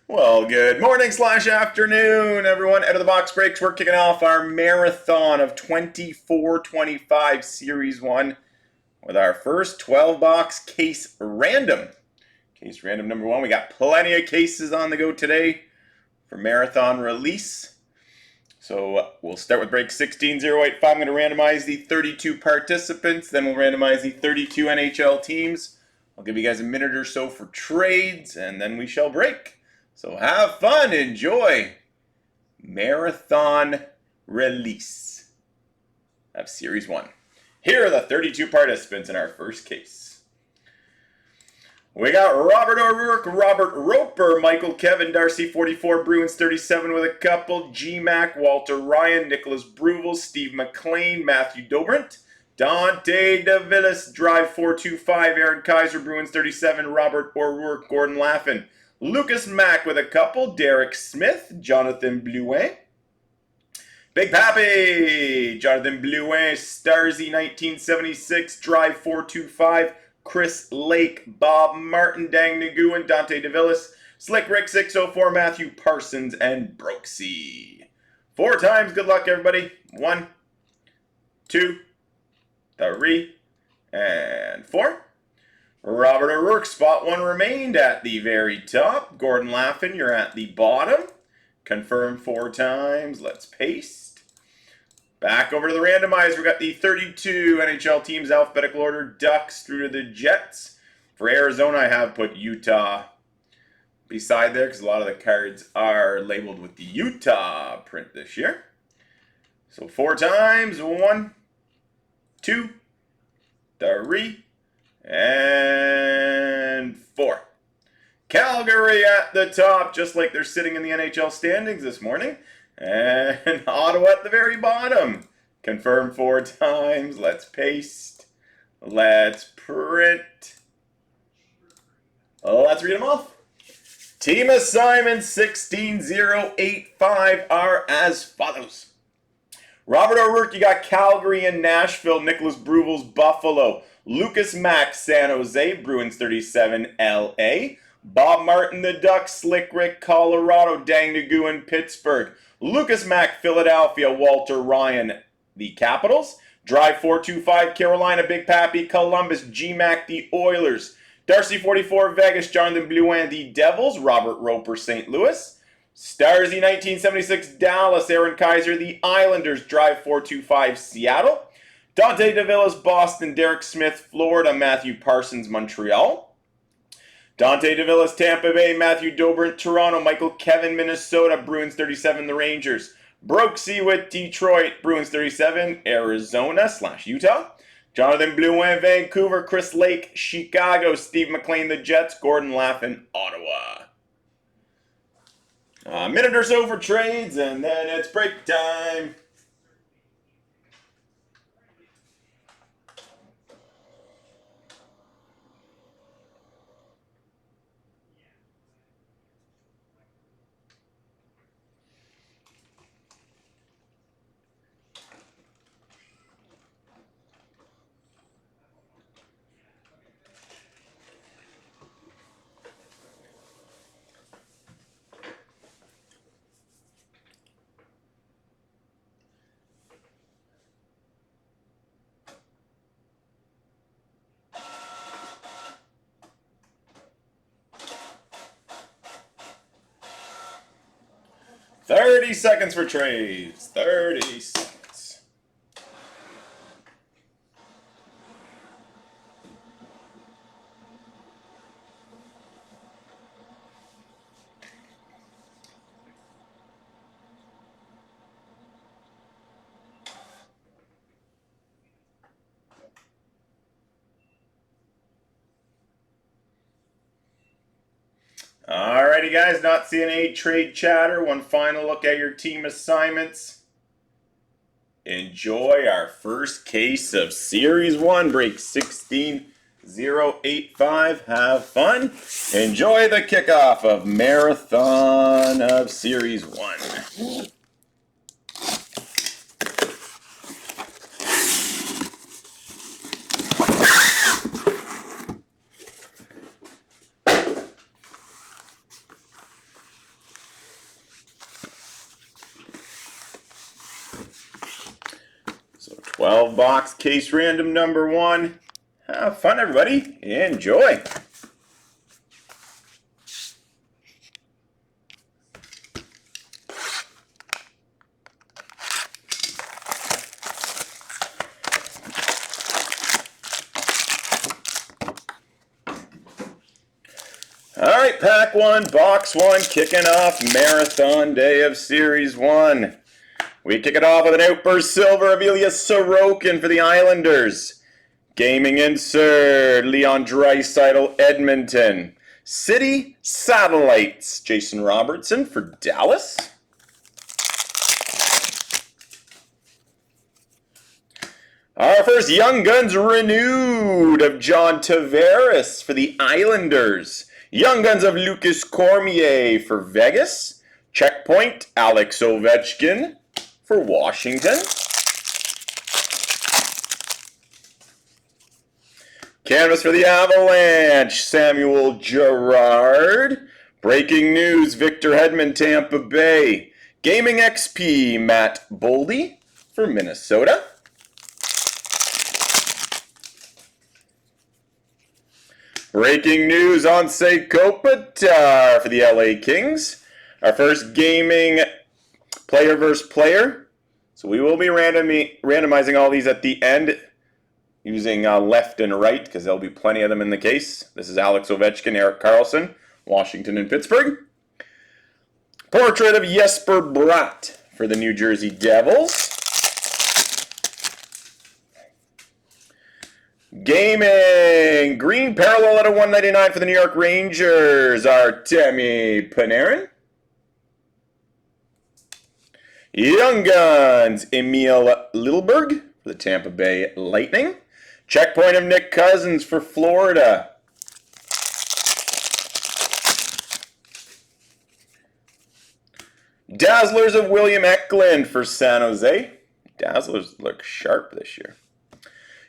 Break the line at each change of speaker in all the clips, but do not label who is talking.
Well, good morning / afternoon, everyone. Out of the box breaks, we're kicking off our marathon of 24-25 Series 1 with our first 12-box case random. Case random number 1. We got plenty of cases on the go today for marathon release. So we'll start with break 16085. I'm going to randomize the 32 participants, then we'll randomize the 32 NHL teams. I'll give you guys a minute or so for trades, and then we shall break. So have fun, enjoy. Marathon release of Series 1. Here are the 32 participants in our first case. We got Robert O'Rourke, Robert Roper, Michael Kevin, Darcy 44, Bruins 37 with a couple, G-Mac, Walter Ryan, Nicholas Bruvel, Steve McLean, Matthew Dobrint, Dante DeVillis, Drive 425, Aaron Kaiser, Bruins 37, Robert O'Rourke, Gordon Laffin, Lucas Mack with a couple, Derek Smith, Jonathan Blouin, Big Pappy, Jonathan Blouin, Starzy 1976, Drive 425, Chris Lake, Bob Martin, Dang Nagu, and Dante DeVillis, Slick Rick 604, Matthew Parsons, and Brooksy. 4 times, good luck everybody. 1, 2, 3, and 4. Robert O'Rourke, spot 1 remained at the very top. Gordon Laffin, you're at the bottom. Confirm 4 times. Let's paste. Back over to the randomizer. We've got the 32 NHL teams, alphabetical order, Ducks through to the Jets. For Arizona, I have put Utah beside there because a lot of the cards are labeled with the Utah print this year. So 4 times. 1, 2, 3, and 4. Calgary at the top, just like they're sitting in the NHL standings this morning. And Ottawa at the very bottom. Confirm 4 times. Let's paste. Let's print. Let's read them off. Team assignments 16085 are as follows. Robert O'Rourke, you got Calgary and Nashville. Nicholas Bruvel's Buffalo. Lucas Mack, San Jose, Bruins 37, LA. Bob Martin, the Ducks, Slick Rick, Colorado, Dang Nagu, and Pittsburgh. Lucas Mack, Philadelphia, Walter Ryan, the Capitals. Drive 425, Carolina, Big Pappy, Columbus, G-Mac, the Oilers. Darcy 44, Vegas, Jonathan Blouin, the Devils. Robert Roper, St. Louis. Starzy 1976, Dallas, Aaron Kaiser, the Islanders. Drive 425, Seattle. Dante DeVillis, Boston. Derek Smith, Florida. Matthew Parsons, Montreal. Dante DeVillis, Tampa Bay. Matthew Dobrint, Toronto. Michael Kevin, Minnesota. Bruins 37, the Rangers. Brooksy with Detroit. Bruins 37, Arizona / Utah. Jonathan Blouin, Vancouver. Chris Lake, Chicago. Steve McLean, the Jets. Gordon Laffin, Ottawa. A minute or so for trades, and then it's break time. $30 seconds for trades. 30 seconds. Alrighty, guys, not seeing any trade chatter. One final look at your team assignments. Enjoy our first case of Series 1, break 16085. Have fun. Enjoy the kickoff of Marathon of Series 1. 12-box case random number 1. Have fun, everybody. Enjoy. Alright, pack 1, box 1, kicking off marathon day of Series 1. We kick it off with an outburst silver of Ilya Sorokin for the Islanders. Gaming insert, Leon Draisaitl, Edmonton. City Satellites, Jason Robertson for Dallas. Our first Young Guns renewed of John Tavares for the Islanders. Young Guns of Lucas Cormier for Vegas. Checkpoint, Alex Ovechkin for Washington. Canvas for the Avalanche, Samuel Girard. Breaking news, Victor Hedman, Tampa Bay. Gaming XP, Matt Boldy for Minnesota. Breaking news, Ansei Kopitar for the LA Kings. Our first gaming player versus player. So we will be randomizing all these at the end using left and right because there'll be plenty of them in the case. This is Alex Ovechkin, Erik Karlsson, Washington and Pittsburgh. Portrait of Jesper Bratt for the New Jersey Devils. Gaming, green parallel at a 199 for the New York Rangers, Artemi Panarin. Young Guns, Emil Littleberg for the Tampa Bay Lightning. Checkpoint of Nick Cousins for Florida. Dazzlers of William Eklund for San Jose. Dazzlers look sharp this year.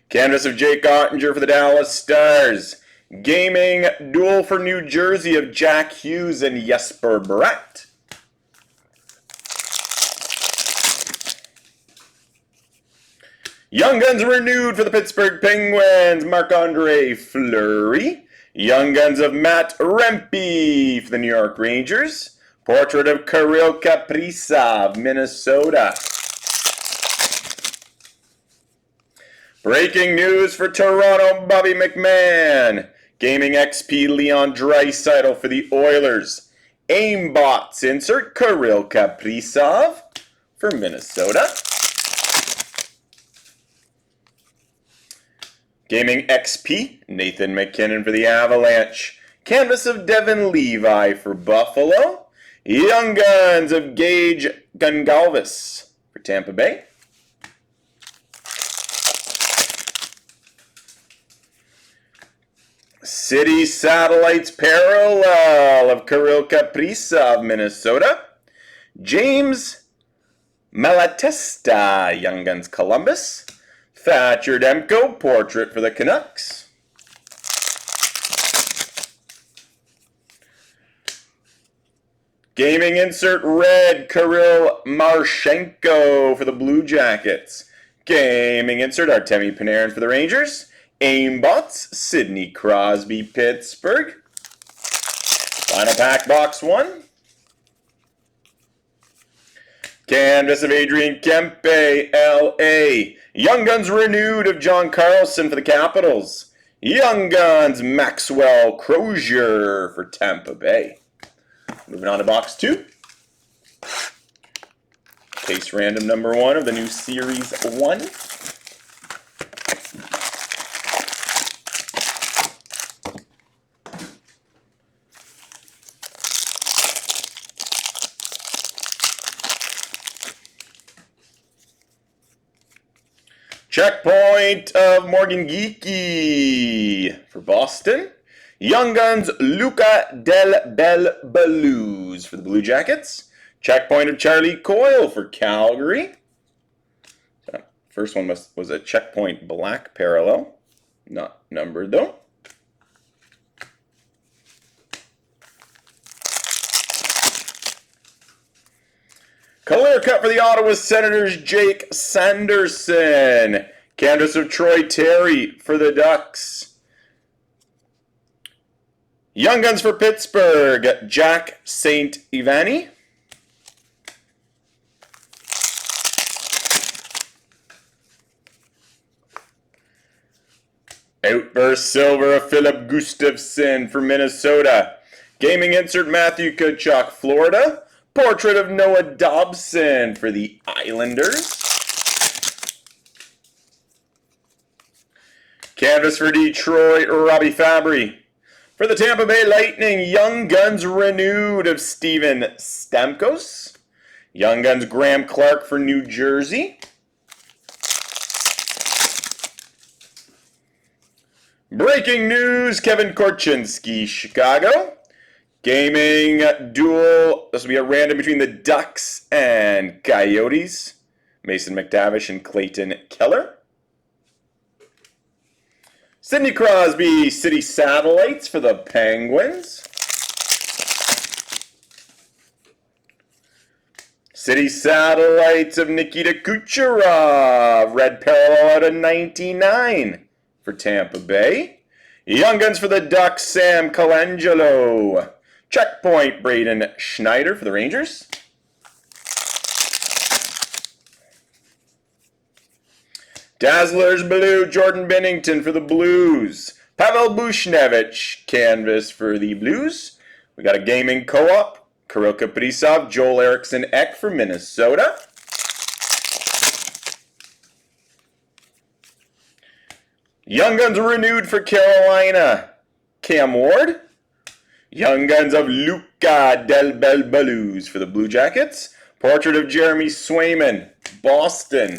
Canvas of Jake Ottinger for the Dallas Stars. Gaming duel for New Jersey of Jack Hughes and Jesper Bratt. Young Guns renewed for the Pittsburgh Penguins, Marc-Andre Fleury. Young Guns of Matt Rempe for the New York Rangers. Portrait of Kirill Kaprizov, Minnesota. Breaking news for Toronto, Bobby McMahon. Gaming XP, Leon Draisaitl for the Oilers. Aimbots insert, Kirill Kaprizov for Minnesota. Gaming XP, Nathan McKinnon for the Avalanche. Canvas of Devin Levi for Buffalo. Young Guns of Gage Gungalvis for Tampa Bay. City Satellites parallel of Kirill Kaprizov, Minnesota. James Malatesta, Young Guns Columbus. Thatcher Demko, portrait for the Canucks. Gaming insert red, Kirill Marchenko for the Blue Jackets. Gaming insert Artemi Panarin for the Rangers. Aimbots, Sidney Crosby, Pittsburgh. Final pack, box 1. Canvas of Adrian Kempe, LA. Young Guns renewed of John Carlson for the Capitals. Young Guns, Maxwell Crozier for Tampa Bay. Moving on to box 2. Case random number 1 of the new Series 1. Checkpoint of Morgan Geeky for Boston. Young Guns, Luca Del Bel Blues for the Blue Jackets. Checkpoint of Charlie Coyle for Calgary. First one was a checkpoint black parallel. Not numbered though. Clear cut for the Ottawa Senators, Jake Sanderson. Canvas of Troy Terry for the Ducks. Young Guns for Pittsburgh, Jack St. Ivany. Outburst Silver of Philip Gustafson for Minnesota. Gaming insert Matthew Tkachuk, Florida. Portrait of Noah Dobson for the Islanders. Canvas for Detroit, Robbie Fabry. For the Tampa Bay Lightning, Young Guns renewed of Steven Stamkos. Young Guns Graham Clark for New Jersey. Breaking news, Kevin Korchinski, Chicago. Gaming duel, this will be a random between the Ducks and Coyotes. Mason McTavish and Clayton Keller. Sidney Crosby, City Satellites for the Penguins. City Satellites of Nikita Kucherov, red parallel out of 99 for Tampa Bay. Young Guns for the Ducks, Sam Colangelo. Checkpoint, Braden Schneider for the Rangers. Dazzlers Blue, Jordan Bennington for the Blues. Pavel Bushnevich, canvas for the Blues. We got a gaming co-op. Kirill Kaprizov, Joel Eriksson Ek for Minnesota. Young Guns renewed for Carolina. Cam Ward. Young Guns of Luca Del Bel for the Blue Jackets. Portrait of Jeremy Swayman, Boston.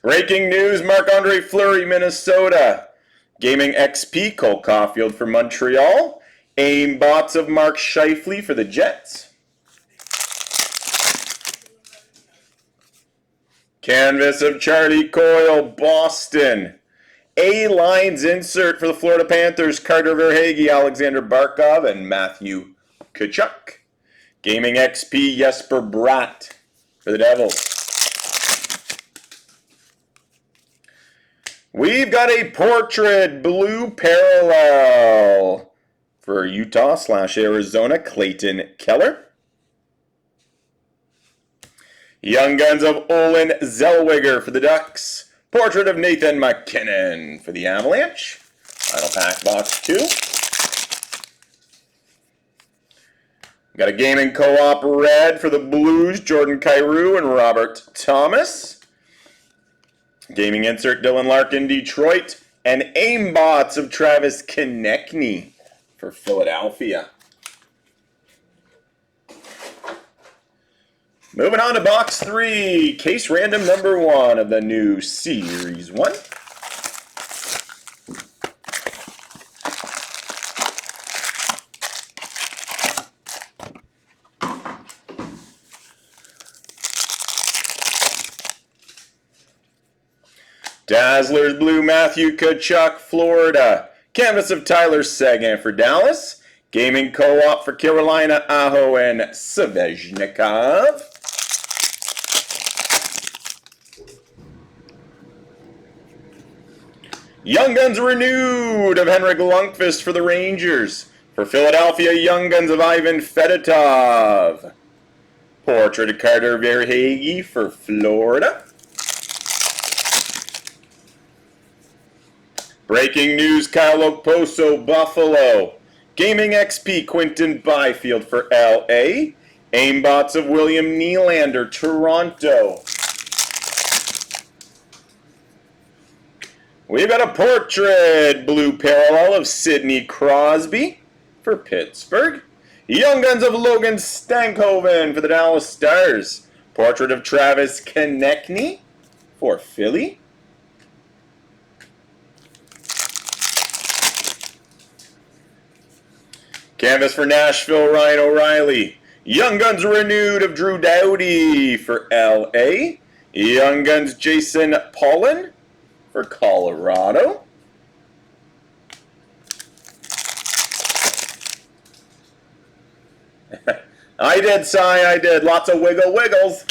Breaking news, Marc-Andre Fleury, Minnesota. Gaming XP, Cole Caulfield for Montreal. Aim bots of Mark Scheifele for the Jets. Canvas of Charlie Coyle, Boston. A-Lines insert for the Florida Panthers, Carter Verhaeghe, Alexander Barkov, and Matthew Tkachuk. Gaming XP, Jesper Bratt for the Devils. We've got a portrait blue parallel for Utah/Arizona, Clayton Keller. Young Guns of Olin Zellweger for the Ducks. Portrait of Nathan McKinnon for the Avalanche. Final pack box 2. We've got a gaming co-op red for the Blues, Jordan Kyrou and Robert Thomas. Gaming insert Dylan Larkin, Detroit, and aimbots of Travis Konechny for Philadelphia. Moving on to box 3, case random number 1 of the new Series 1. Dazzlers Blue, Matthew Tkachuk, Florida. Canvas of Tyler Seguin for Dallas. Gaming co-op for Carolina, Aho and Svechnikov. Young Guns renewed of Henrik Lundqvist for the Rangers. For Philadelphia, Young Guns of Ivan Fedotov. Portrait of Carter Verhaeghe for Florida. Breaking news, Kyle Okposo, Buffalo. Gaming XP, Quinton Byfield for LA. Aimbots of William Nylander, Toronto. We've got a portrait blue parallel of Sidney Crosby for Pittsburgh. Young Guns of Logan Stankoven for the Dallas Stars. Portrait of Travis Konechny for Philly. Canvas for Nashville, Ryan O'Reilly. Young Guns renewed of Drew Doughty for LA. Young Guns Jason Pollan for Colorado. I did, Cy, I did. Lots of wiggles.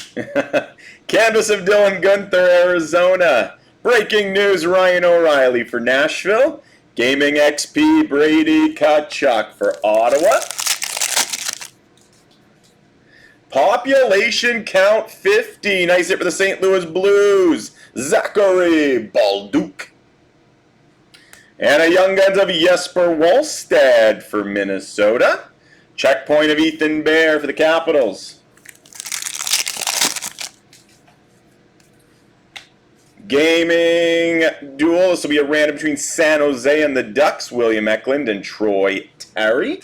Canvas of Dylan Gunther, Arizona. Breaking news, Ryan O'Reilly for Nashville. Gaming XP, Brady Tkachuk for Ottawa. Population count 50. Nice hit for the St. Louis Blues. Zachary Balduke. And a Young Guns of Jesper Wallstedt for Minnesota. Checkpoint of Ethan Bear for the Capitals. Gaming duel. This will be a random between San Jose and the Ducks. William Eklund and Troy Terry.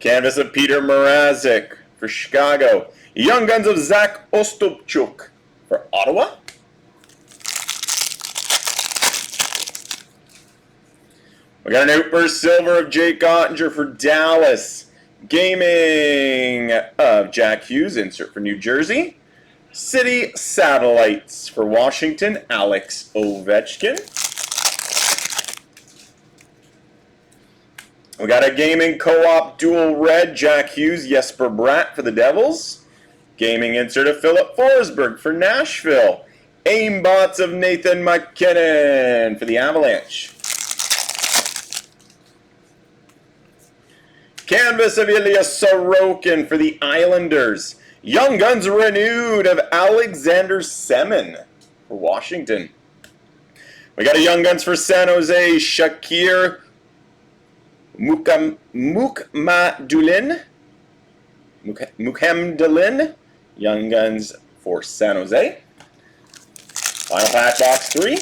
Canvas of Peter Mrazek for Chicago. Young Guns of Zach Ostapchuk for Ottawa. We got an Outburst Silver of Jake Ottinger for Dallas. Gaming of Jack Hughes, insert for New Jersey. City Satellites for Washington, Alex Ovechkin. We got a Gaming Co-op Dual Red, Jack Hughes, Jesper Bratt for the Devils. Gaming insert of Philip Forsberg for Nashville. Aimbots of Nathan McKinnon for the Avalanche. Canvas of Ilya Sorokin for the Islanders. Young Guns renewed of Alexander Semin for Washington. We got a Young Guns for San Jose, Shakir Mukhamdulin. Young Guns for San Jose. Final pack box 3.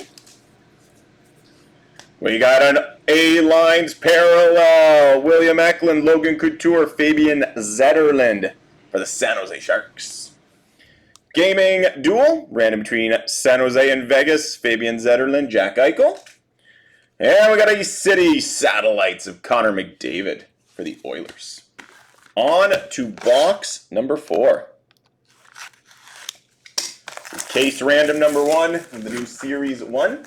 We got an A-Lines parallel. William Eklund, Logan Couture, Fabian Zetterlund for the San Jose Sharks. Gaming duel, random between San Jose and Vegas. Fabian Zetterlund, Jack Eichel. And we got a City Satellites of Connor McDavid for the Oilers. On to box number 4. Case random number 1 of the new Series 1.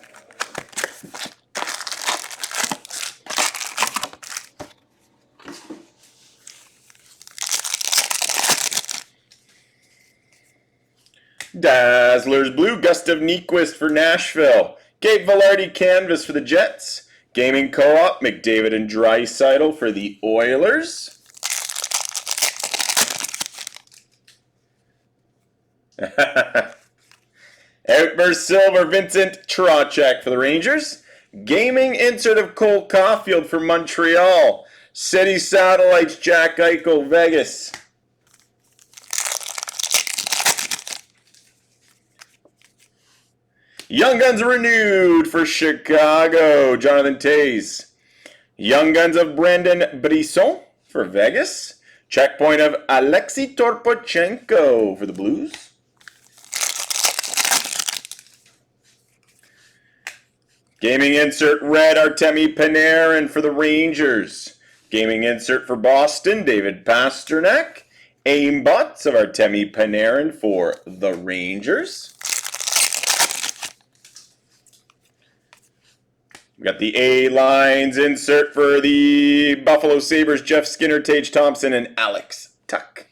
Dazzlers Blue, Gustav Nyquist for Nashville. Gabe Velarde Canvas for the Jets. Gaming Co-op, McDavid and Draisaitl for the Oilers. Outburst Silver, Vincent Trocheck for the Rangers. Gaming insert of Cole Caulfield for Montreal. City Satellites, Jack Eichel, Vegas. Young Guns renewed for Chicago, Jonathan Toews. Young Guns of Brandon Brisson for Vegas. Checkpoint of Alexei Torpochenko for the Blues. Gaming insert red, Artemi Panarin for the Rangers. Gaming insert for Boston, David Pasternak. Aimbots of Artemi Panarin for the Rangers. We got the A-Lines insert for the Buffalo Sabres, Jeff Skinner, Tage Thompson, and Alex Tuck.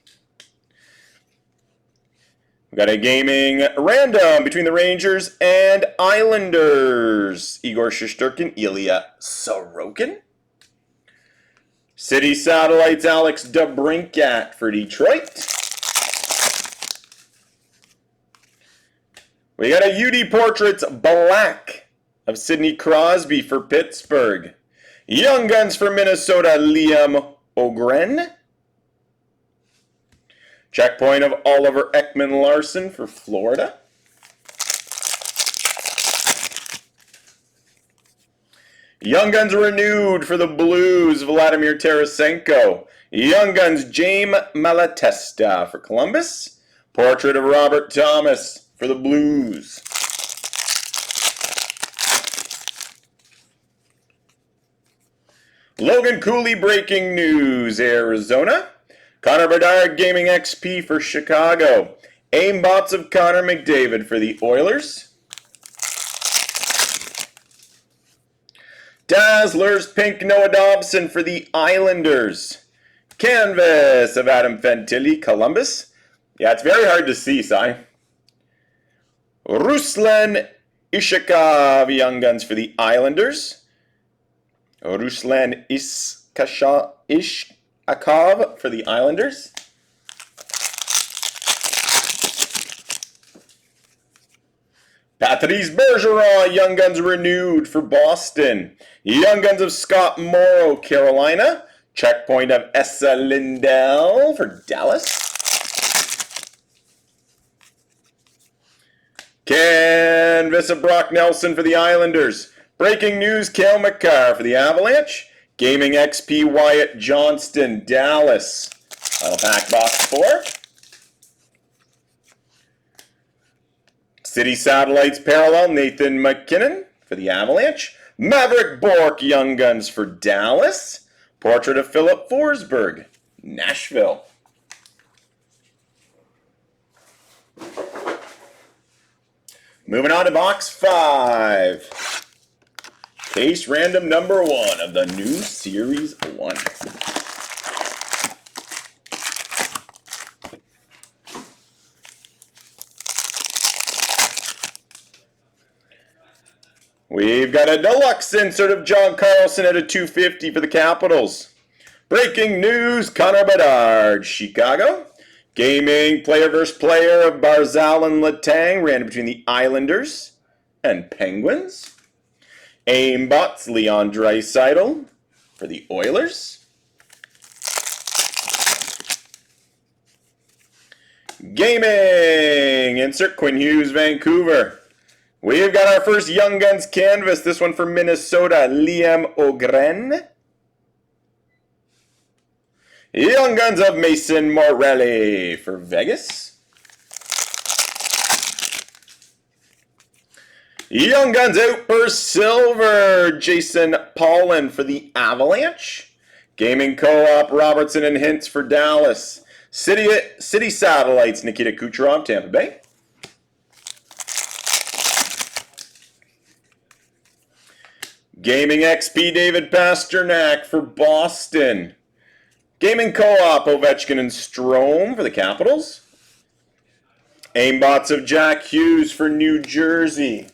We got a gaming random between the Rangers and Islanders. Igor Shesterkin, Ilya Sorokin. City Satellites, Alex DeBrincat for Detroit. We got a UD Portraits Black of Sidney Crosby for Pittsburgh. Young Guns for Minnesota, Liam Ogren. Checkpoint of Oliver Ekman-Larsson for Florida. Young Guns renewed for the Blues, Vladimir Tarasenko. Young Guns, Jaime Malatesta for Columbus. Portrait of Robert Thomas for the Blues. Logan Cooley breaking news, Arizona. Connor Bedard Gaming XP for Chicago. Aimbots of Connor McDavid for the Oilers. Dazzlers Pink Noah Dobson for the Islanders. Canvas of Adam Fantilli, Columbus. Yeah, it's very hard to see, Si. Ruslan Ishakov, Young Guns for the Islanders. Ruslan Ishakov for the Islanders. Patrice Bergeron, Young Guns renewed for Boston. Young Guns of Scott Morrow, Carolina. Checkpoint of Essa Lindell for Dallas. Canvas of Brock Nelson for the Islanders. Breaking news, Cale Makar for the Avalanche. Gaming XP Wyatt Johnston, Dallas. Final pack box 4. City Satellites Parallel, Nathan McKinnon for the Avalanche. Maverick Bourque, Young Guns for Dallas. Portrait of Philip Forsberg, Nashville. Moving on to box 5. Case random number 1 of the new Series 1. We've got a deluxe insert of John Carlson at a 250 for the Capitals. Breaking news, Connor Bedard, Chicago. Gaming player versus player of Barzal and Letang ran between the Islanders and Penguins. Aimbots, Leon Draisaitl for the Oilers. Gaming, insert Quinn Hughes, Vancouver. We've got our first Young Guns canvas. This one for Minnesota, Liam Ogren. Young Guns of Mason Morelli for Vegas. Young Guns Outburst Silver, Jason Paulin for the Avalanche. Gaming Co-op, Robertson and Hintz for Dallas. City Satellites, Nikita Kucherov, Tampa Bay. Gaming XP, David Pasternak for Boston. Gaming Co-op, Ovechkin and Strome for the Capitals. Aimbots of Jack Hughes for New Jersey.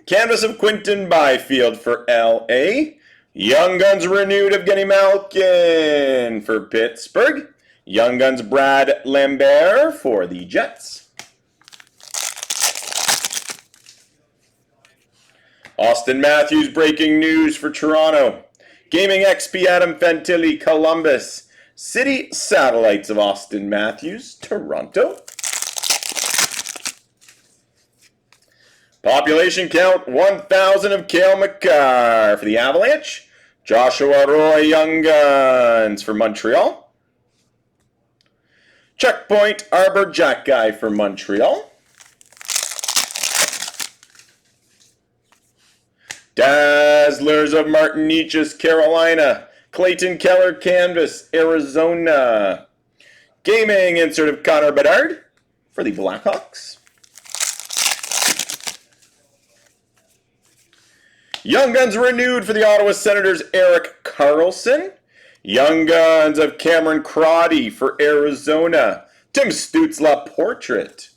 Canvas of Quinton Byfield for LA. Young Guns renewed of Evgeny Malkin for Pittsburgh. Young Guns Brad Lambert for the Jets. Austin Matthews, breaking news for Toronto. Gaming XP, Adam Fantilli, Columbus. City Satellites of Austin Matthews, Toronto. Population count 1,000 of Cale Makar for the Avalanche. Joshua Roy, Young Guns for Montreal. Checkpoint, Arbor Jack Guy for Montreal. Dazzlers of Martiniches, Carolina. Clayton Keller, Canvas, Arizona. Gaming insert of Connor Bedard for the Blackhawks. Young Guns renewed for the Ottawa Senators, Erik Karlsson. Young Guns of Cameron Crotty for Arizona. Tim Stützle portrait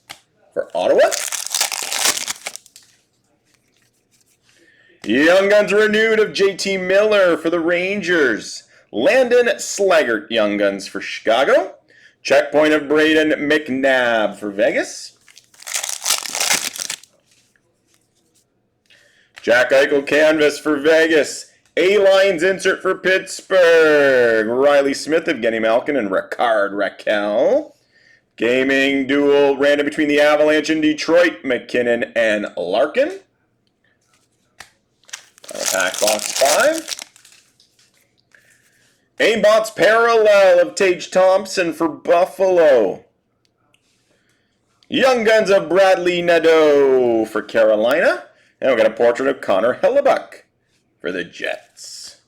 for Ottawa. Young Guns renewed of JT Miller for the Rangers. Landon Slaggert, Young Guns for Chicago. Checkpoint of Braden McNabb for Vegas. Jack Eichel canvas for Vegas. A-Lines insert for Pittsburgh. Riley Smith of Evgeny Malkin and Ricard Raquel. Gaming duel random between the Avalanche and Detroit. McKinnon and Larkin. Pack box 5. Aimbots Parallel of Tage Thompson for Buffalo. Young Guns of Bradley Nadeau for Carolina. And we've got a portrait of Connor Hellebuck for the Jets.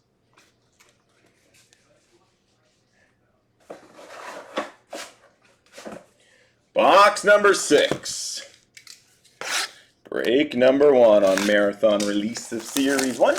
Box number 6. Break number 1 on Marathon release of Series 1.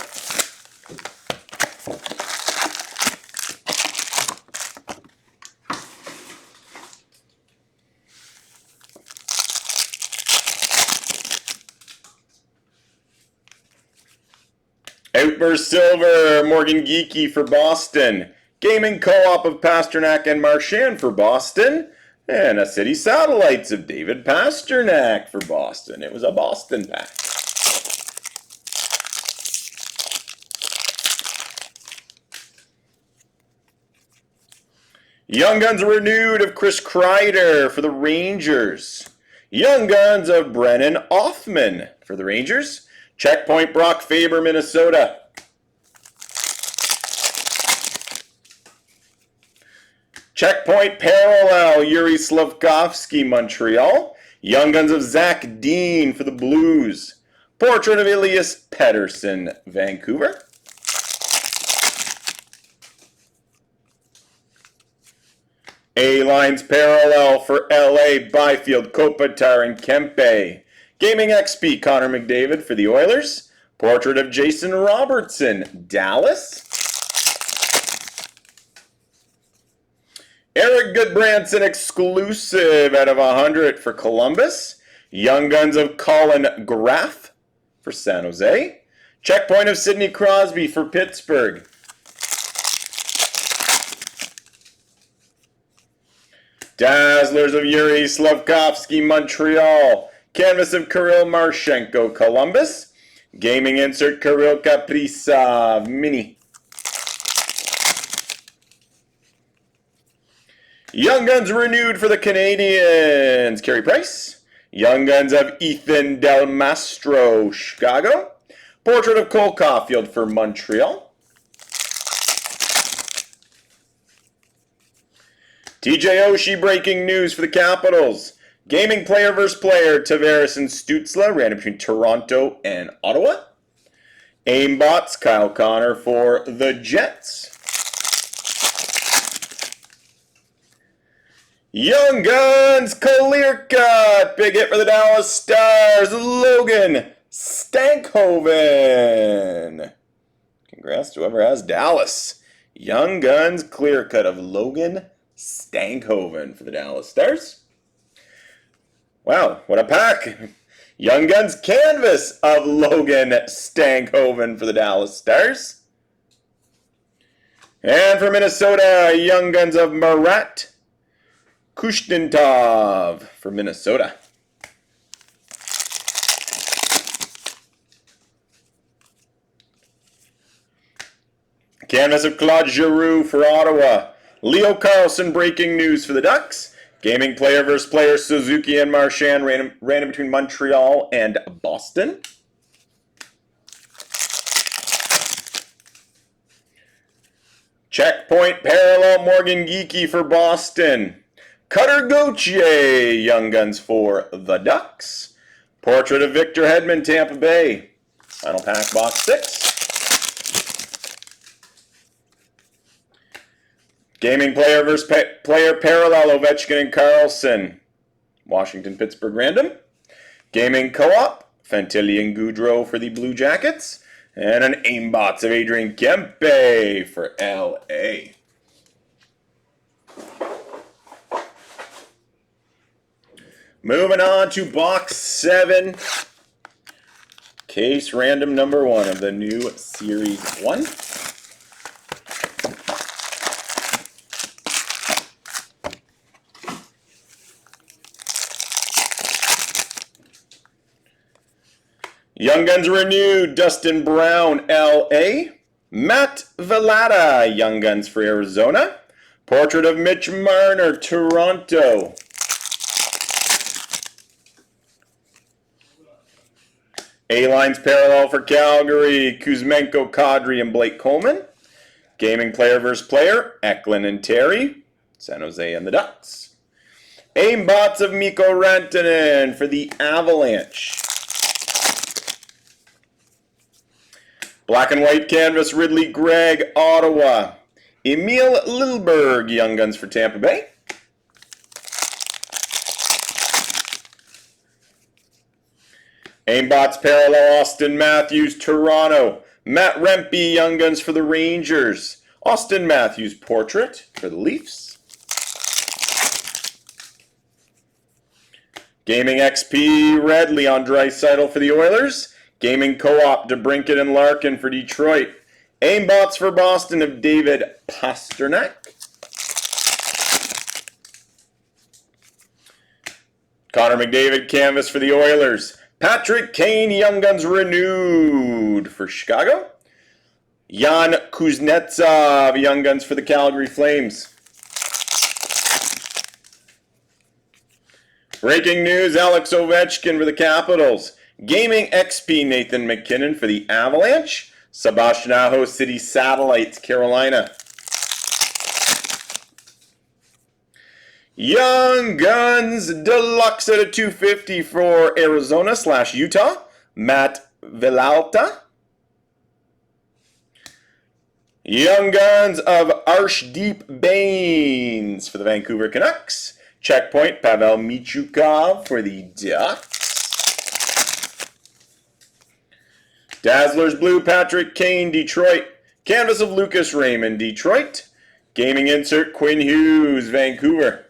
Super Silver, Morgan Geeky for Boston. Gaming Co-op of Pasternak and Marchand for Boston. And a City Satellites of David Pasternak for Boston. It was a Boston pack. Young Guns renewed of Chris Kreider for the Rangers. Young Guns of Brennan Othman for the Rangers. Checkpoint Brock Faber, Minnesota. Checkpoint Parallel, Yuri Slafkovsky, Montreal. Young Guns of Zach Dean for the Blues. Portrait of Elias Pettersson, Vancouver. A-Lines Parallel for LA, Byfield, Kopitar, and Kempe. Gaming XP, Connor McDavid for the Oilers. Portrait of Jason Robertson, Dallas. Eric Goodbranson exclusive out of 100 for Columbus. Young Guns of Colin Graff for San Jose. Checkpoint of Sidney Crosby for Pittsburgh. Dazzlers of Yuri Slafkovsky, Montreal. Canvas of Kirill Marchenko, Columbus. Gaming insert Kirill Kaprizov, Mini. Young Guns renewed for the Canadiens, Carey Price. Young Guns of Ethan Del Mastro, Chicago. Portrait of Cole Caulfield for Montreal. TJ Oshie breaking news for the Capitals. Gaming player versus player, Tavares and Stützle, ran between Toronto and Ottawa. Aimbots, Kyle Connor for the Jets. Young Guns, clear cut. Big hit for the Dallas Stars, Logan Stankhoven. Congrats to whoever has Dallas. Young Guns, clear cut of Logan Stankhoven for the Dallas Stars. Wow, what a pack. Young Guns canvas of Logan Stankhoven for the Dallas Stars. And for Minnesota, Young Guns of Marat Kushnintov for Minnesota. Canvas of Claude Giroux for Ottawa. Leo Carlson breaking news for the Ducks. Gaming player versus player, Suzuki and Marchand ran in between Montreal and Boston. Checkpoint Parallel, Morgan Geeky for Boston. Cutter Gauthier, Young Guns for the Ducks. Portrait of Victor Hedman, Tampa Bay. Final pack, box 6. Gaming player versus player Parallel, Ovechkin and Carlson. Washington, Pittsburgh random. Gaming Co-op, Fantilli and Goudreau for the Blue Jackets. And an Aimbots of Adrian Kempe for LA. Moving on to box 7. Case random number 1 of the new Series 1. Young Guns renewed, Dustin Brown, LA. Matt Velada, Young Guns for Arizona. Portrait of Mitch Marner, Toronto. A-Lines Parallel for Calgary, Kuzmenko, Kadri, and Blake Coleman. Gaming player versus player, Eklund and Terry, San Jose and the Ducks. Aimbots of Mikko Rantanen for the Avalanche. Black and white canvas, Ridley Gregg, Ottawa. Emil Lilberg, Young Guns for Tampa Bay. Aimbots Parallel, Austin Matthews, Toronto. Matt Rempe, Young Guns for the Rangers. Austin Matthews portrait for the Leafs. Gaming XP, Red, Leon Draisaitl for the Oilers. Gaming Co-op, DeBrincat and Larkin for Detroit. Aimbots for Boston of David Pasternak. Connor McDavid canvas for the Oilers. Patrick Kane Young Guns renewed for Chicago. Jan Kuznetsov Young Guns for the Calgary Flames. Breaking news, Alex Ovechkin for the Capitals. Gaming XP Nathan McKinnon for the Avalanche. Sebastian Aho City Satellites, Carolina. Young Guns Deluxe at a 250 for Arizona / Utah. Matt Villalta. Young Guns of Arshdeep Bains for the Vancouver Canucks. Checkpoint, Pavel Michukov for the Ducks. Dazzlers Blue, Patrick Kane, Detroit. Canvas of Lucas Raymond, Detroit. Gaming insert, Quinn Hughes, Vancouver.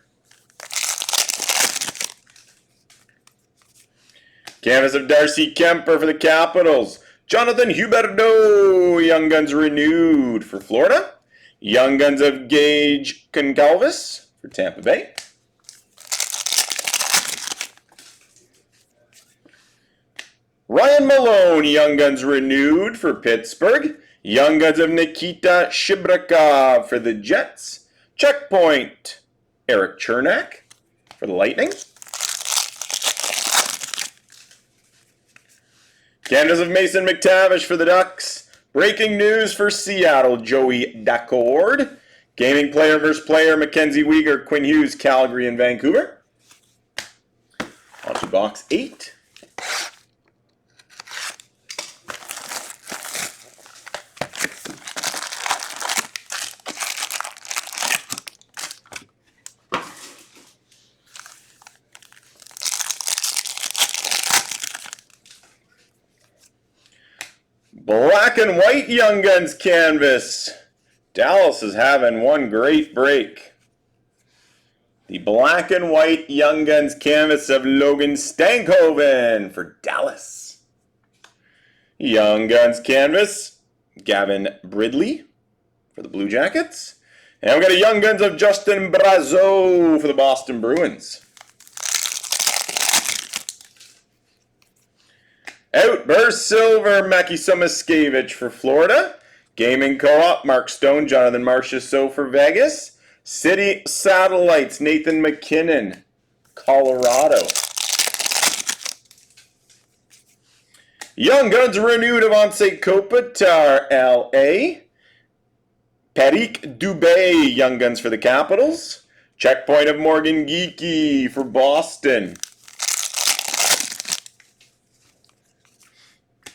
Canvas of Darcy Kemper for the Capitals. Jonathan Huberdeau, Young Guns renewed for Florida. Young Guns of Gage Concalves for Tampa Bay. Ryan Malone, Young Guns renewed for Pittsburgh. Young Guns of Nikita Shibrakov for the Jets. Checkpoint, Eric Chernak for the Lightning. Canvas of Mason McTavish for the Ducks. Breaking news for Seattle, Joey Dacord. Gaming player versus player, Mackenzie Weegar, Quinn Hughes, Calgary and Vancouver. On to box 8. Black and white Young Guns canvas. Dallas is having one great break. The black and white Young Guns canvas of Logan Stankhoven for Dallas. Young Guns canvas, Gavin Bridley for the Blue Jackets. And we've got a Young Guns of Justin Brazeau for the Boston Bruins. Outburst Silver, Mackie Sumuskevich for Florida. Gaming Co-op, Mark Stone, Jonathan Marchessault for Vegas. City Satellites, Nathan McKinnon, Colorado. Young Guns renewed, Avance Kopitar, LA. Patrick Dubé, Young Guns for the Capitals. Checkpoint of Morgan Geekie for Boston.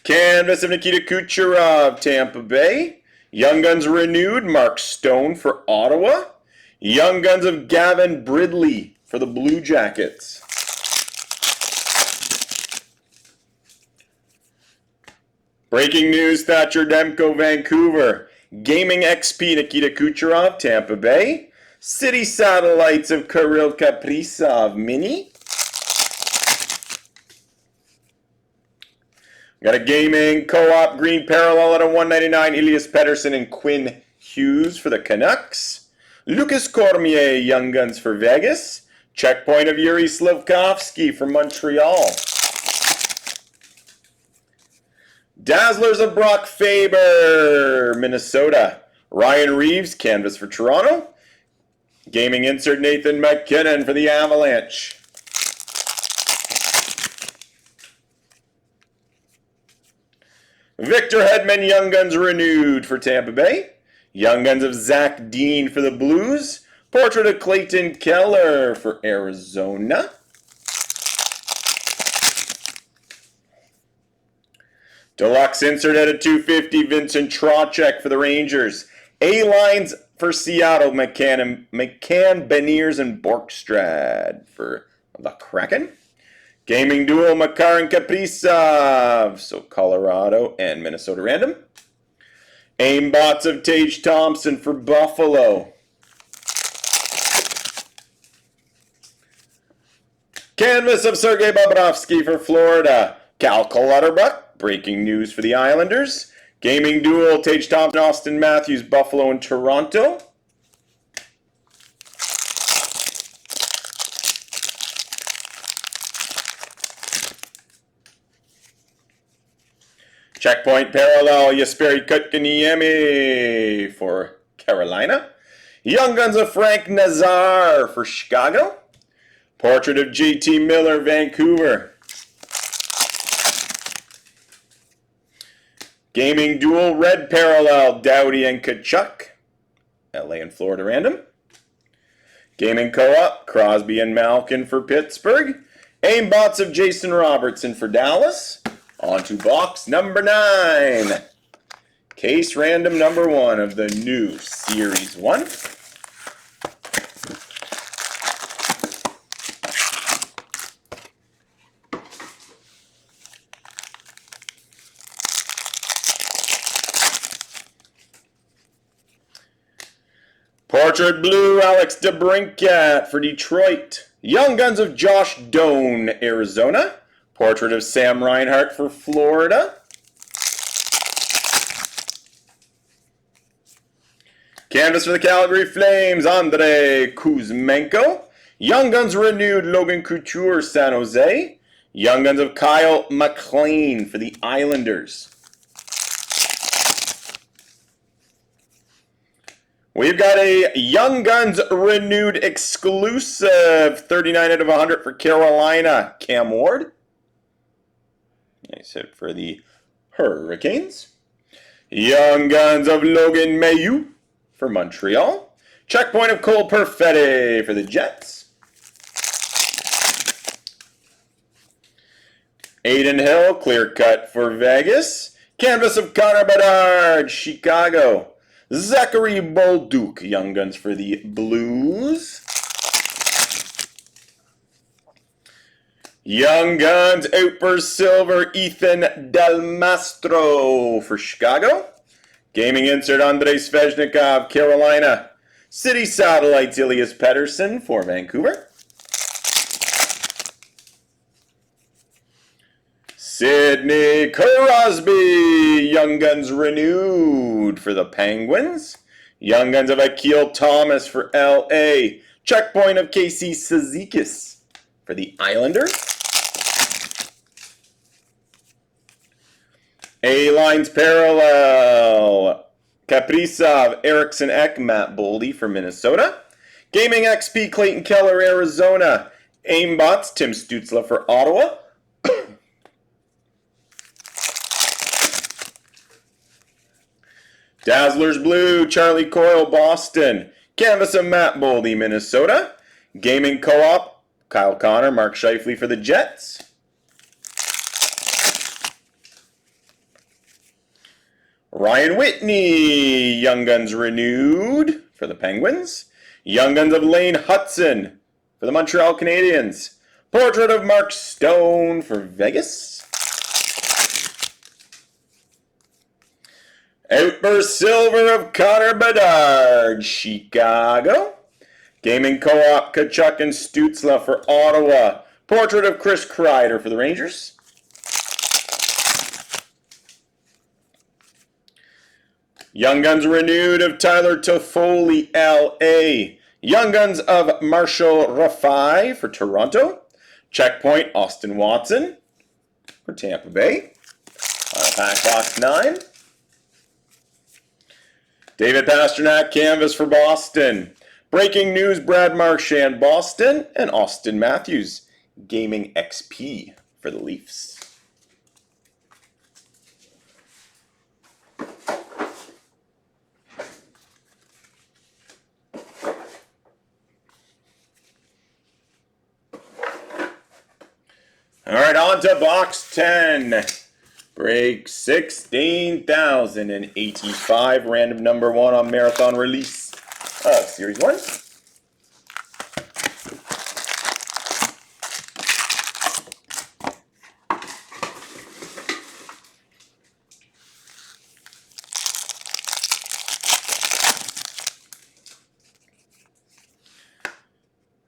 Canvas of Nikita Kucherov, Tampa Bay. Young Guns renewed, Mark Stone for Ottawa. Young Guns of Gavin Bridley for the Blue Jackets. Breaking news, Thatcher Demko, Vancouver. Gaming XP, Nikita Kucherov, Tampa Bay. City Satellites of Kirill Kaprizov, Mini. Got a Gaming Co-op Green Parallel at a 199, Elias Pettersson and Quinn Hughes for the Canucks. Lucas Cormier, Young Guns for Vegas. Checkpoint of Yuri Slivkovsky for Montreal. Dazzlers of Brock Faber, Minnesota. Ryan Reeves, canvas for Toronto. Gaming insert Nathan McKinnon for the Avalanche. Victor Hedman, Young Guns renewed for Tampa Bay. Young Guns of Zach Dean for the Blues. Portrait of Clayton Keller for Arizona. Deluxe insert at a 250, Vincent Trocheck for the Rangers. A-lines for Seattle, McCann, Beniers, and Borkstrad for the Kraken. Gaming duel, Makar and Kaprizov, so Colorado and Minnesota random. Aimbots of Tage Thompson for Buffalo. Canvas of Sergei Bobrovsky for Florida. Cal Clutterbuck, breaking news for the Islanders. Gaming duel, Tage Thompson, Austin Matthews, Buffalo and Toronto. Checkpoint parallel, Jesperi Kotkaniemi for Carolina. Young Guns of Frank Nazar for Chicago. Portrait of JT Miller, Vancouver. Gaming duel, red parallel, Doughty and Tkachuk, LA and Florida random. Gaming co-op, Crosby and Malkin for Pittsburgh. Aimbots of Jason Robertson for Dallas. On to box number 9. Case random number 1 of the new Series 1. Portrait blue, Alex DeBrincat for Detroit. Young Guns of Josh Doan, Arizona. Portrait of Sam Reinhart for Florida. Canvas for the Calgary Flames, Andrei Kuzmenko. Young Guns renewed, Logan Couture, San Jose. Young Guns of Kyle McLean for the Islanders. We've got a Young Guns renewed exclusive, 39 out of 100 for Carolina, Cam Ward. Nice hit for the Hurricanes. Young Guns of Logan Mailloux for Montreal. Checkpoint of Cole Perfetti for the Jets. Aiden Hill, clear cut for Vegas. Canvas of Connor Bedard, Chicago. Zachary Bolduc, Young Guns for the Blues. Young Guns, Outburst Silver, Ethan Del Mastro for Chicago. Gaming insert, Andrei Svechnikov, Carolina. City Satellites, Elias Pettersson for Vancouver. Sidney Crosby, Young Guns renewed for the Penguins. Young Guns of Akil Thomas for LA. Checkpoint of Casey Cizikas for the Islanders. A-Lines parallel, Kaprizov, Eriksson Ek, Matt Boldy for Minnesota. Gaming XP, Clayton Keller, Arizona. Aimbots, Tim Stützle for Ottawa. Dazzlers Blue, Charlie Coyle, Boston. Canvas of Matt Boldy, Minnesota. Gaming Co-op, Kyle Connor, Mark Scheifele for the Jets. Ryan Whitney, Young Guns renewed for the Penguins. Young Guns of Lane Hudson for the Montreal Canadiens. Portrait of Mark Stone for Vegas. Outburst Silver of Connor Bedard, Chicago. Gaming Co-op, Tkachuk and Stützle for Ottawa. Portrait of Chris Kreider for the Rangers. Young Guns renewed of Tyler Toffoli, LA. Young Guns of Marshall Rafai for Toronto. Checkpoint, Austin Watson for Tampa Bay. On pack box 9. David Pastrnak, Canvas for Boston. Breaking news, Brad Marchand, Boston. And Austin Matthews, Gaming XP for the Leafs. All right, on to box 10. Break 16,085. Random number 1 on Marathon release of Series 1.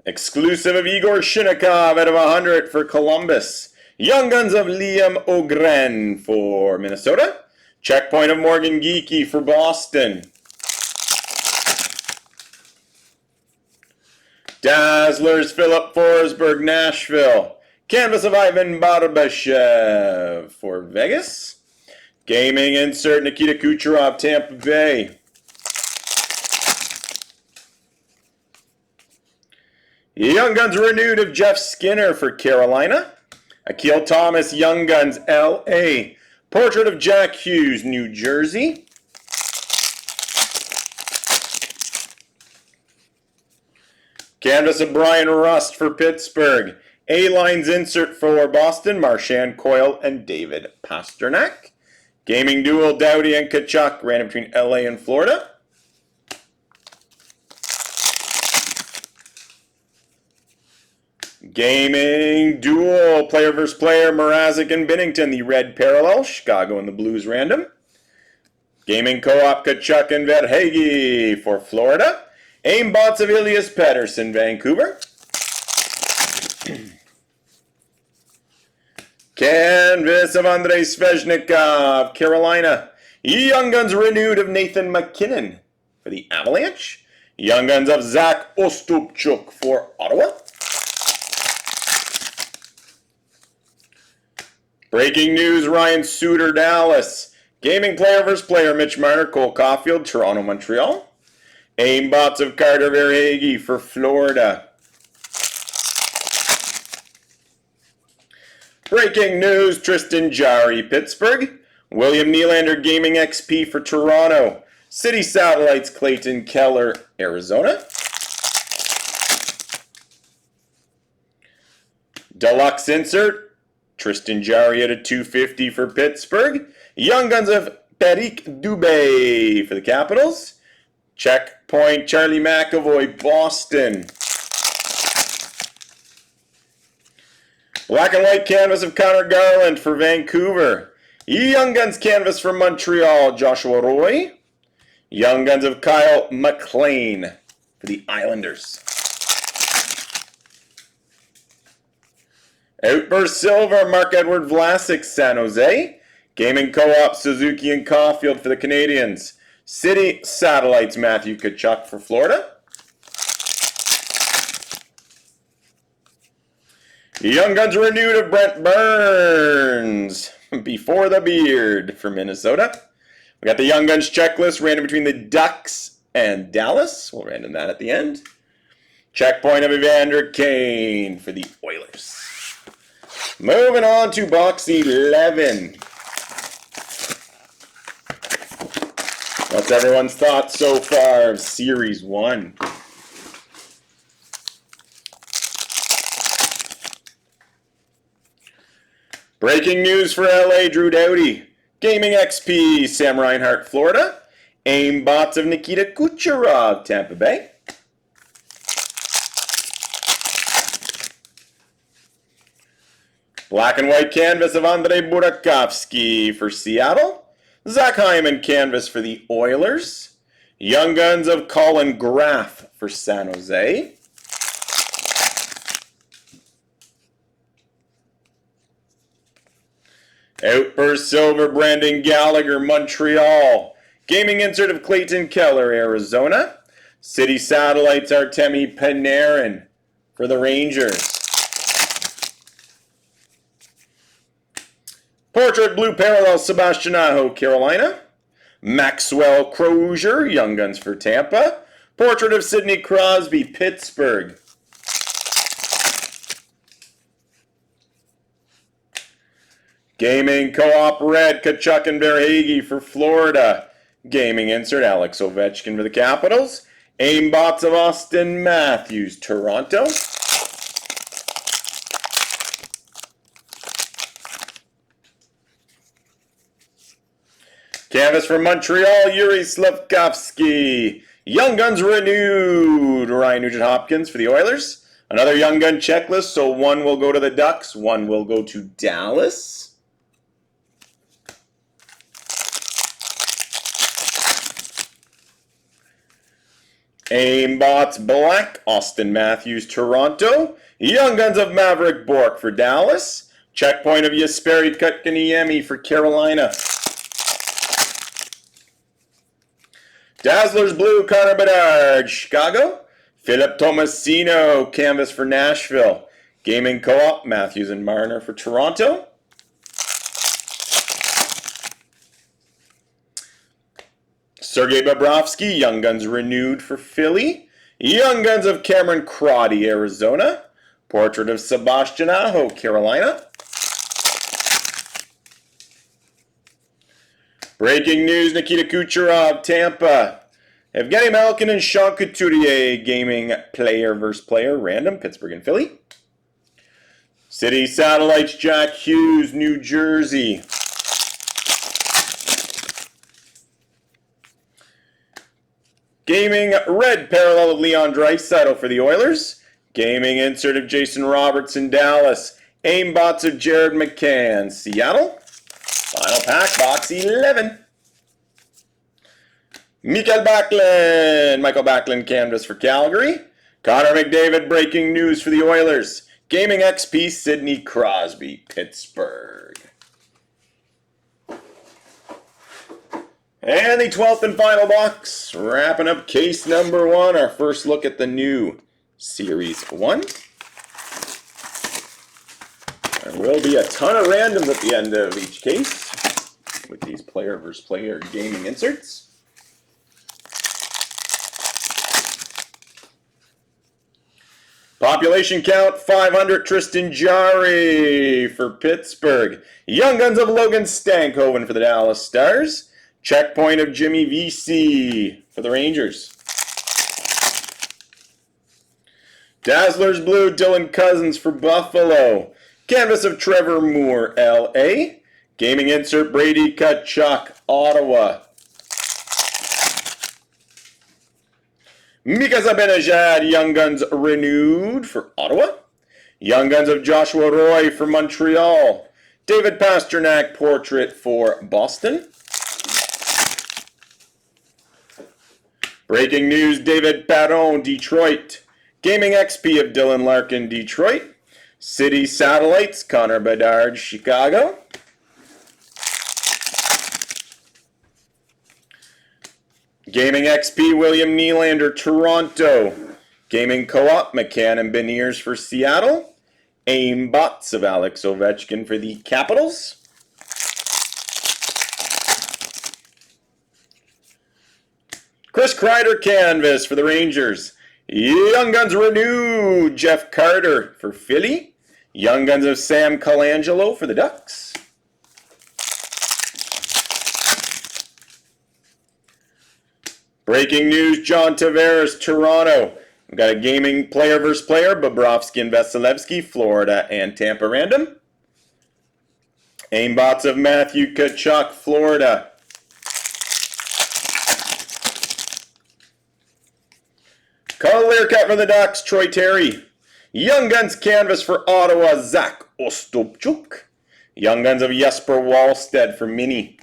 Exclusive of Igor Shinnikov out of 100 for Columbus. Young Guns of Liam Ogren for Minnesota. Checkpoint of Morgan Geekie for Boston. Dazzlers Philip Forsberg, Nashville. Canvas of Ivan Barbashev for Vegas. Gaming insert Nikita Kucherov, Tampa Bay. Young Guns renewed of Jeff Skinner for Carolina. Akil Thomas, Young Guns, LA. Portrait of Jack Hughes, New Jersey. Canvas of Brian Rust for Pittsburgh. A-Lines insert for Boston, Marchand Coyle and David Pasternak. Gaming duel, Doughty and Kachuk, ran between LA and Florida. Gaming duel, player versus player, Mrazek and Binnington, the red parallel, Chicago and the Blues random. Gaming co-op, Kachuk and Verhaeghe for Florida. Aimbots of Elias Pettersson, Vancouver. Canvas of Andrei Svechnikov, Carolina. Young Guns renewed of Nathan McKinnon for the Avalanche. Young Guns of Zach Ostupchuk for Ottawa. Breaking news, Ryan Suter, Dallas. Gaming player versus player, Mitch Marner, Cole Caulfield, Toronto, Montreal. Aimbots of Carter Verhaeghe for Florida. Breaking news, Tristan Jarry, Pittsburgh. William Nylander, Gaming XP for Toronto. City Satellites, Clayton Keller, Arizona. Deluxe insert, Tristan Jarry at a 250 for Pittsburgh. Young Guns of Peric Dubé for the Capitals. Checkpoint, Charlie McAvoy, Boston. Black and white canvas of Connor Garland for Vancouver. Young Guns canvas for Montreal, Joshua Roy. Young Guns of Kyle McLean for the Islanders. Outburst Silver, Mark-Edward Vlasic, San Jose. Gaming Co-op, Suzuki and Caulfield for the Canadians. City Satellites, Matthew Tkachuk for Florida. Young Guns renewed of Brent Burns, Before the Beard for Minnesota. We got the Young Guns checklist, random between the Ducks and Dallas. We'll random that at the end. Checkpoint of Evander Kane for the Oilers. Moving on to box 11. What's everyone's thoughts so far of Series 1? Breaking news for LA, Drew Doughty. Gaming XP, Sam Reinhart, Florida. Aimbots of Nikita Kucherov, Tampa Bay. Black and white canvas of Andrei Burakovsky for Seattle. Zach Hyman canvas for the Oilers. Young Guns of Colin Graff for San Jose. Outburst Silver, Brandon Gallagher, Montreal. Gaming insert of Clayton Keller, Arizona. City Satellites, Artemi Panarin for the Rangers. Portrait Blue Parallel, Sebastian Aho, Carolina. Maxwell Crozier, Young Guns for Tampa. Portrait of Sidney Crosby, Pittsburgh. Gaming Co-op Red, Tkachuk and Verhaeghe for Florida. Gaming insert, Alex Ovechkin for the Capitals. Aimbots of Austin Matthews, Toronto. Canvas for Montreal, Yuri Slafkovsky. Young Guns renewed, Ryan Nugent-Hopkins for the Oilers. Another Young Gun checklist, so one will go to the Ducks, one will go to Dallas. Aimbots Black, Austin Matthews, Toronto. Young Guns of Maverick Bourque for Dallas. Checkpoint of Jesperi Kotkaniemi for Carolina. Dazzlers Blue, Connor Bedard, Chicago. Philip Tomasino, canvas for Nashville. Gaming Co-op, Matthews and Marner for Toronto. Sergei Bobrovsky, Young Guns renewed for Philly. Young Guns of Cameron Crotty, Arizona. Portrait of Sebastian Aho, Carolina. Breaking news, Nikita Kucherov, Tampa. Evgeny Malkin and Sean Couturier, gaming player versus player, random, Pittsburgh and Philly. City Satellites, Jack Hughes, New Jersey. Gaming red parallel of Leon Draisaitl for the Oilers. Gaming insert of Jason Robertson, Dallas. Aimbots of Jared McCann, Seattle. Final pack, box 11. Michael Backlund, canvas for Calgary. Connor McDavid, breaking news for the Oilers. Gaming XP, Sidney Crosby, Pittsburgh. And the 12th and final box, wrapping up case number 1, our first look at the new Series 1. There will be a ton of randoms at the end of each case with these player versus player gaming inserts. Population count 500, Tristan Jarry for Pittsburgh. Young Guns of Logan Stankhoven for the Dallas Stars. Checkpoint of Jimmy Vesey for the Rangers. Dazzlers Blue, Dylan Cousins for Buffalo. Canvas of Trevor Moore, LA. Gaming insert, Brady Tkachuk, Ottawa. Mika Zibanejad, Young Guns renewed for Ottawa. Young Guns of Joshua Roy for Montreal. David Pasternak, portrait for Boston. Breaking news, David Perron, Detroit. Gaming XP of Dylan Larkin, Detroit. City Satellites, Connor Bedard, Chicago. Gaming XP, William Nylander, Toronto. Gaming Co-op, McCann and Beniers for Seattle. Aimbots of Alex Ovechkin for the Capitals. Chris Kreider, canvas for the Rangers. Young Guns renewed, Jeff Carter for Philly. Young Guns of Sam Colangelo for the Ducks. Breaking news, John Tavares, Toronto. We've got a gaming player versus player, Bobrovsky and Vasilevsky, Florida and Tampa random. Aimbots of Matthew Tkachuk, Florida. Clear cut for the Ducks, Troy Terry. Young Guns canvas for Ottawa, Zach Ostapchuk. Young Guns of Jesper Wallstead for Mini.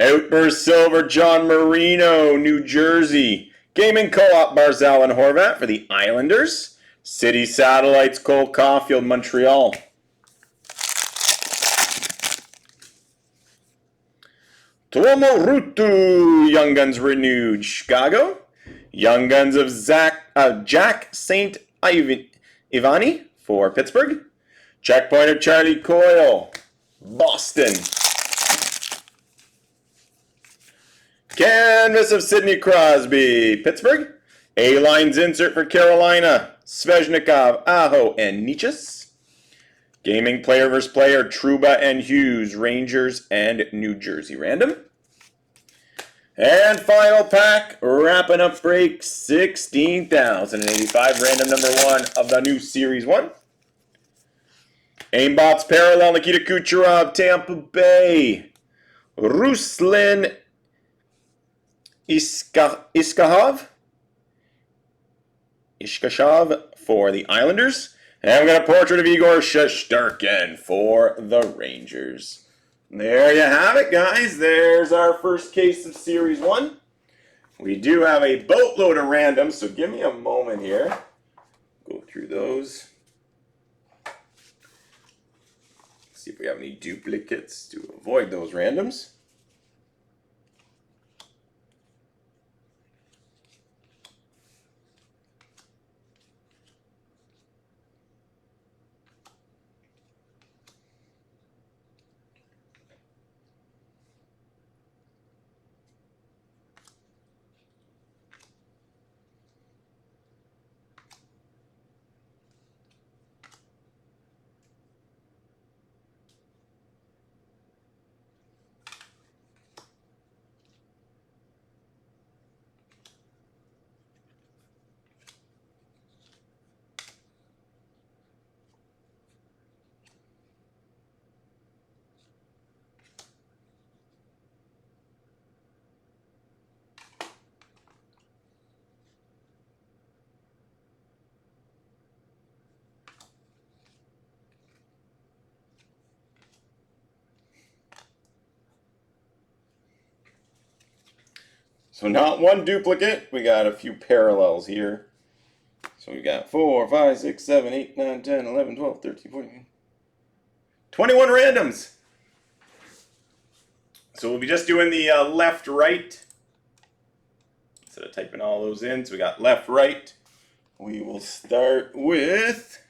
Outburst Silver, John Marino, New Jersey. Gaming Co-op, Barzal and Horvat for the Islanders. City Satellites, Cole Caulfield, Montreal. Tuomo Ruutu, Young Guns renewed, Chicago. Young Guns of Jack St. Ivany for Pittsburgh. Checkpoint of Charlie Coyle, Boston. Canvas of Sidney Crosby, Pittsburgh. A-Lines insert for Carolina, Svechnikov, Aho, and Nichas. Gaming player versus player, Trouba and Hughes, Rangers and New Jersey random. And final pack, wrapping up break 16,085, random number 1 of the new Series 1. Aimbots parallel, Nikita Kucherov, Tampa Bay. Ruslan Iskashov for the Islanders. And we've got a portrait of Igor Shesterkin for the Rangers. There you have it, guys. There's our first case of Series 1. We do have a boatload of randoms, so give me a moment here. go through those. See if we have any duplicates to avoid those randoms. So not one duplicate, we got a few parallels here. So we got 4, 5, 6, 7, 8, 9, 10, 11, 12, 13, 14, 21 randoms. So we'll be just doing the left, right. Instead of typing all those in, so we got left, right. We will start with,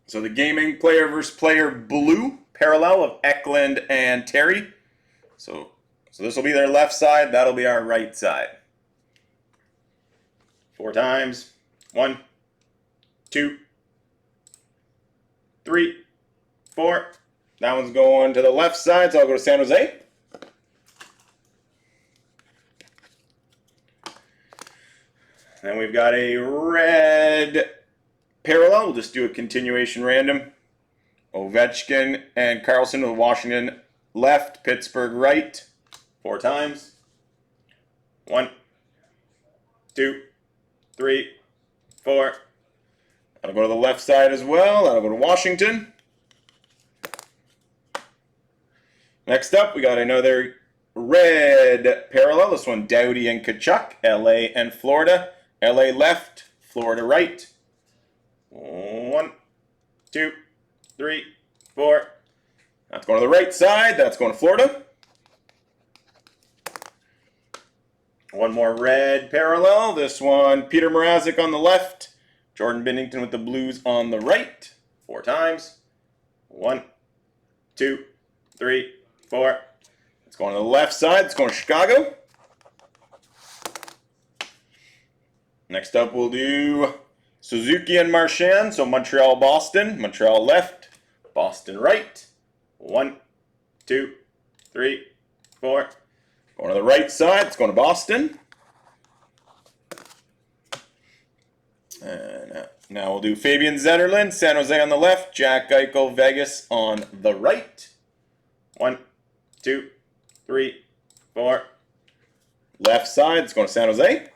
so the gaming player versus player blue parallel of Eklund and Terry. So this will be their left side, that'll be our right side. 4 times. 1, 2, 3, 4. That one's going to the left side, so I'll go to San Jose. Then we've got a red parallel. We'll just do a continuation random. Ovechkin and Carlson with Washington left, Pittsburgh right. 4 times. 1, 2, 3, 4. That'll go to the left side as well. That'll go to Washington. Next up, we got another red parallel. This one, Doughty and Tkachuk, LA and Florida. LA left, Florida right. 1, 2, 3, 4. That's going to the right side. That's going to Florida. One more red parallel. This one, Peter Mrazek on the left. Jordan Binnington with the Blues on the right. 4 times. 1, 2, 3, 4. It's going to the left side. It's going to Chicago. Next up, we'll do Suzuki and Marchand. So Montreal, Boston. Montreal left. Boston right. 1, 2, 3, 4. Going to the right side. It's going to Boston. And now we'll do Fabian Zetterlund. San Jose on the left. Jack Eichel, Vegas on the right. 1, 2, 3, 4. Left side, it's going to San Jose.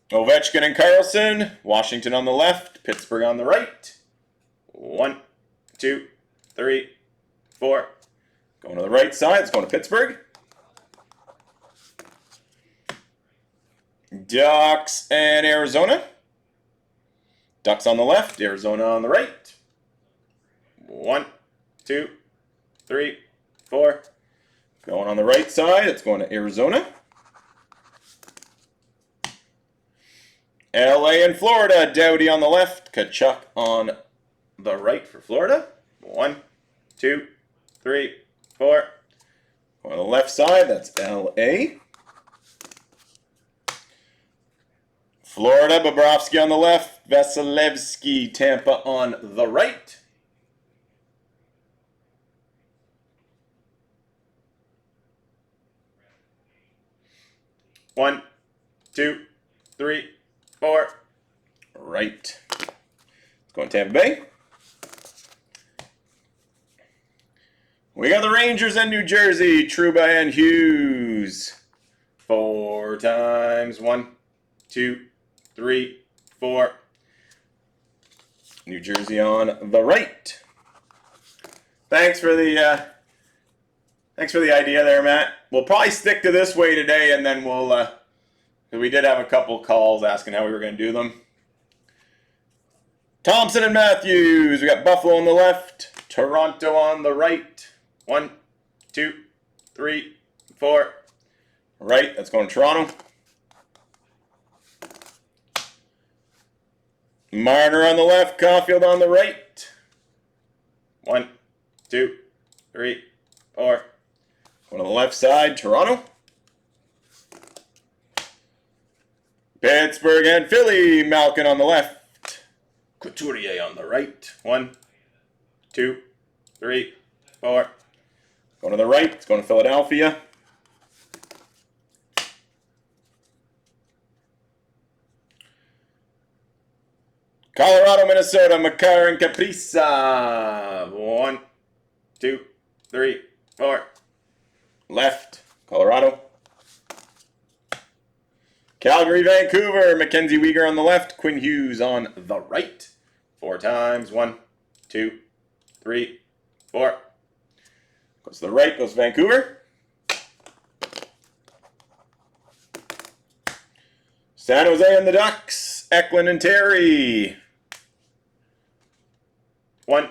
Ovechkin and Carlson. Washington on the left. Pittsburgh on the right. 1, 2, 3, 4. Going to the right side, it's going to Pittsburgh. Ducks and Arizona. Ducks on the left, Arizona on the right. 1, 2, 3, 4. Going on the right side, it's going to Arizona. LA and Florida, Doughty on the left, Tkachuk on the right for Florida. 1, 2, 3, 4. On the left side, that's LA. Florida, Bobrovsky on the left, Vasilevsky, Tampa on the right. One, 2, 3, 4. Right. Let's go in Tampa Bay. We got the Rangers and New Jersey, Trouba and Hughes. 4 times. 1, 2, 3, 4. New Jersey on the right. Thanks for the idea there, Matt. We'll probably stick to this way today, and then we'll We did have a couple calls asking how we were going to do them. Thompson and Matthews. We got Buffalo on the left, Toronto on the right. 1, 2, 3, 4. Right, that's going to Toronto. Marner on the left, Caulfield on the right. 1, 2, 3, 4. Going to the left side, Toronto. Pittsburgh and Philly, Malkin on the left. Couturier on the right. 1, 2, 3, 4. Going to the right, it's going to Philadelphia. Colorado, Minnesota, Makar and Kaprizov. 1, 2, 3, 4. Left, Colorado. Calgary, Vancouver, Mackenzie Weegar on the left, Quinn Hughes on the right. 4 times. 1, 2, 3, 4. Goes to the right, goes Vancouver. San Jose and the Ducks, Eklund and Terry. 1,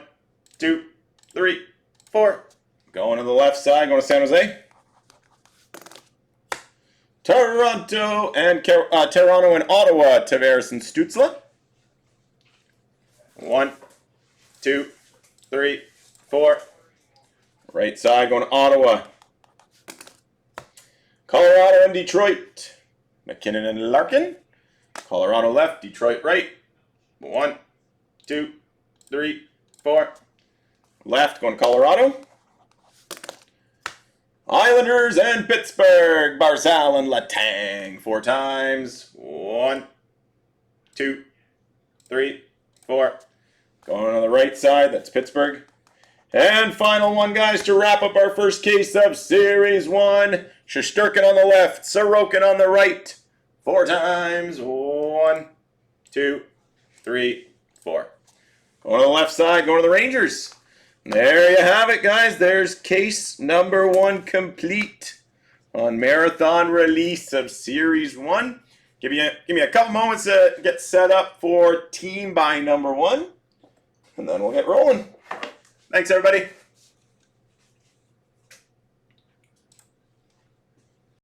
2, 3, 4. Going to the left side, going to San Jose. Toronto and Ottawa, Tavares and Stützle. 1, 2, 3, 4. Right side going to Ottawa. Colorado and Detroit, McKinnon and Larkin. Colorado left, Detroit right. 1, 2, 3, 4. Left going to Colorado. Islanders and Pittsburgh, Barzal and Letang. 4 times. 1, 2, 3, 4. Going on the right side, that's Pittsburgh. And final one, guys, to wrap up our first case of Series 1. Shesterkin on the left, Sorokin on the right. 4 times. 1, 2, 3, 4. Going to the left side, going to the Rangers. There you have it, guys. There's case number 1 complete on Marathon release of Series 1. Give me a couple moments to get set up for team buy number 1, and then we'll get rolling. Thanks, everybody.